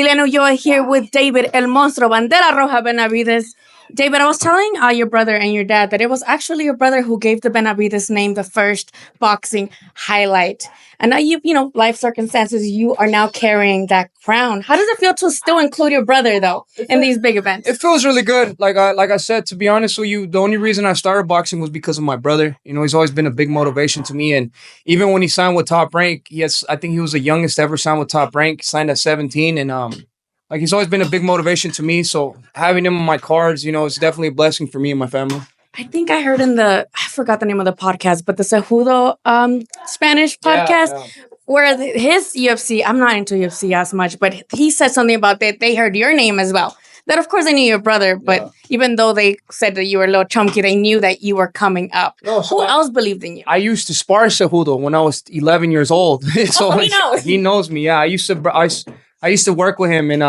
LilyUlloa here with David El Monstruo Bandera Roja Benavidez. David, I was telling your brother and your dad that it was actually your brother who gave the Benavidez name the first boxing highlight. And now life circumstances, you are now carrying that crown. How does it feel to still include your brother, though, in these big events? It feels really good. Like I said, to be honest with you, the only reason I started boxing was because of my brother. He's always been a big motivation to me. And even when he signed with Top Rank, I think he was the youngest ever signed with Top Rank, signed at 17. And he's always been a big motivation to me. So having him on my cards, it's definitely a blessing for me and my family. I think I heard I forgot the name of the podcast, but the Cejudo Spanish podcast, where his UFC, I'm not into UFC as much, but he said something about that they heard your name as well. That, of course, they knew your brother, but even though they said that you were a little chunky, they knew that you were coming up. Who else believed in you? I used to spar Cejudo when I was 11 years old. So he knows. He knows me. Yeah, I used to work with him, and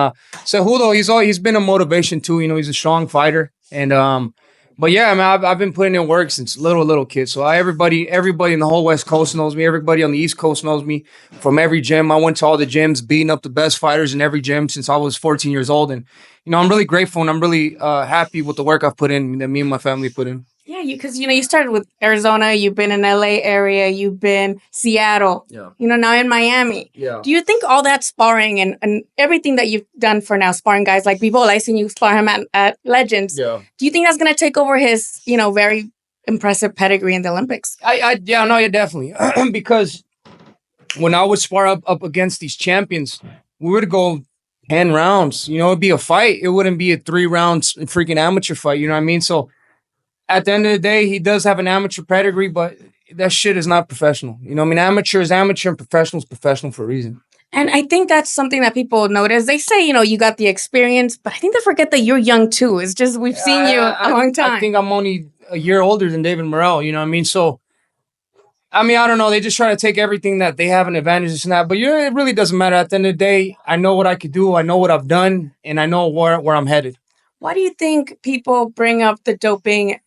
Cejudo, he's been a motivation too. He's a strong fighter, and but yeah, man, I've been putting in work since little kid. So everybody in the whole West Coast knows me. Everybody on the East Coast knows me from every gym. I went to all the gyms, beating up the best fighters in every gym since I was 14 years old, and I'm really grateful and I'm really happy with the work I've put in, that me and my family put in. Yeah, because you started with Arizona, you've been in LA area, you've been Seattle, now in Miami. Yeah. Do you think all that sparring and everything that you've done for now, sparring guys like Bivol, I seen you spar him at Legends. Yeah. Do you think that's gonna take over his, very impressive pedigree in the Olympics? Yeah, definitely. Because when I would spar up against these champions, we would go 10 rounds. It'd be a fight. It wouldn't be a 3 rounds freaking amateur fight. You know what I mean? So at the end of the day, he does have an amateur pedigree, but that shit is not professional. Amateur is amateur and professional is professional for a reason. And I think that's something that people notice. They say, you got the experience, but I think they forget that you're young too. It's just we've seen you a long time. I think I'm only a year older than David Morrell, you know what I mean? So, I don't know. They just try to take everything that they have an advantage and that. But it really doesn't matter. At the end of the day, I know what I could do. I know what I've done. And I know where I'm headed. Why do you think people bring up the doping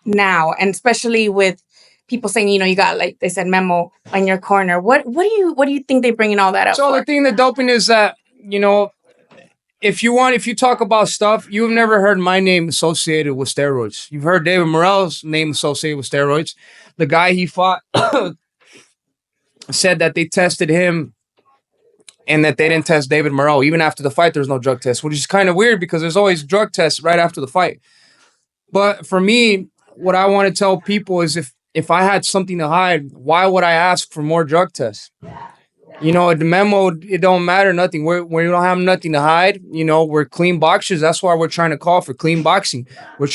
now, and especially with people saying, you got, like they said, Memo on your corner? What do you think they bringing all that up So for? the thing that doping is that, if you talk about stuff, you've never heard my name associated with steroids. You've heard David Morrell's name associated with steroids. The guy he fought said that they tested him and that they didn't test David Morrell. Even after the fight, there's no drug test, which is kind of weird because there's always drug tests right after the fight. But for me, what I want to tell people is if I had something to hide, why would I ask for more drug tests? The Memo, it don't matter nothing. We don't have nothing to hide. We're clean boxers. That's why we're trying to call for clean boxing. We're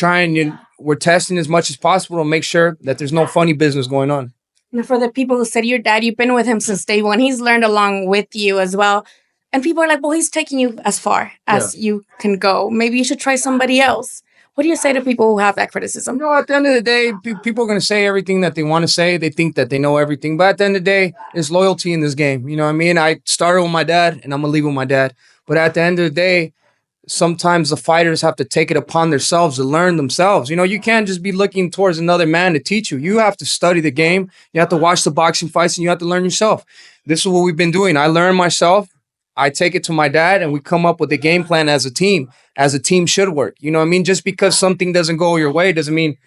testing as much as possible to make sure that there's no funny business going on. Now, for the people who said your dad, you've been with him since day one. He's learned along with you as well. And people are like, well, he's taking you as far as you can go. Maybe you should try somebody else. What do you say to people who have that criticism? At the end of the day, people are going to say everything that they want to say. They think that they know everything. But at the end of the day, there's loyalty in this game. You know what I mean? I started with my dad, and I'm going to leave with my dad. But at the end of the day, sometimes the fighters have to take it upon themselves to learn themselves. You can't just be looking towards another man to teach you. You have to study the game. You have to watch the boxing fights, and you have to learn yourself. This is what we've been doing. I learned myself. I take it to my dad, and we come up with a game plan as a team should work. You know what I mean? Just because something doesn't go your way doesn't mean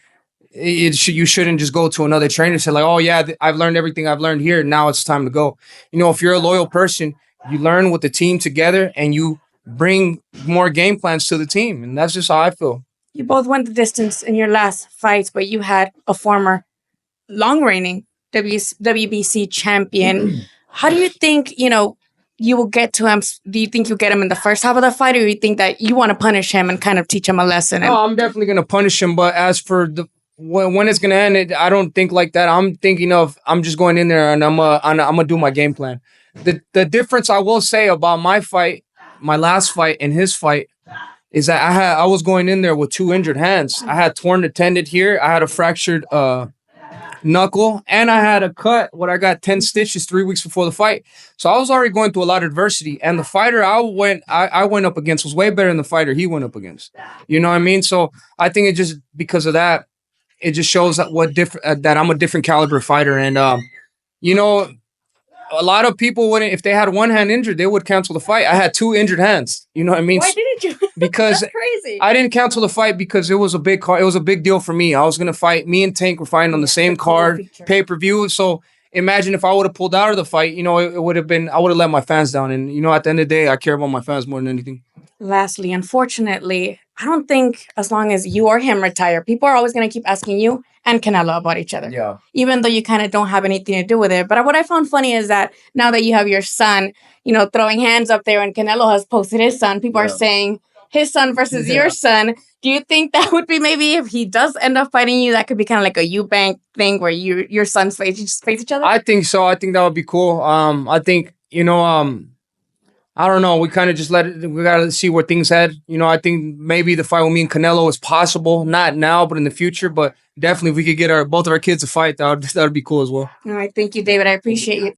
you shouldn't just go to another trainer and say like, oh yeah, I've learned everything I've learned here. Now it's time to go. If you're a loyal person, you learn with the team together and you bring more game plans to the team. And that's just how I feel. You both went the distance in your last fights, but you had a former long-reigning WBC champion. How do you think, you will get to him? Do you think you'll get him in the first half of the fight, or do you think that you want to punish him and kind of teach him a lesson? No, I'm definitely going to punish him. But as for when it's going to end, I don't think like that. I'm thinking I'm just going in there and I'm gonna do my game plan. The difference I will say about my fight, my last fight and his fight, is that I was going in there with 2 injured hands. I had torn the tendon here. I had a fractured knuckle, and I had a cut where I got 10 stitches 3 weeks before the fight. So I was already going through a lot of adversity, and the fighter I went up against was way better than the fighter he went up against. You know what I mean? So I think it just, because of that, it just shows that that I'm a different caliber fighter. And a lot of people wouldn't, if they had one hand injured, they would cancel the fight. I had 2 injured hands. You know what I mean? Why didn't you? Because That's crazy. I didn't cancel the fight because it was a big card. It was a big deal for me. I was gonna fight. Me and Tank were fighting on the same card, pay-per-view. So imagine if I would have pulled out of the fight. You know, it would have been. I would have let my fans down. And you know, at the end of the day, I care about my fans more than anything. Lastly, unfortunately, I don't think as long as you or him retire, people are always going to keep asking you and Canelo about each other. Yeah. Even though you kind of don't have anything to do with it. But what I found funny is that now that you have your son, you know, throwing hands up there and Canelo has posted his son, people are saying his son versus your son. Do you think that would be maybe if he does end up fighting you, that could be kind of like a Eubank thing where your sons face each other? I think so. I think that would be cool. I think, you know, I don't know. We kind of just we got to see where things head. You know, I think maybe the fight with me and Canelo is possible. Not now, but in the future. But definitely if we could get both of our kids to fight, that would be cool as well. All right. Thank you, David. I appreciate you.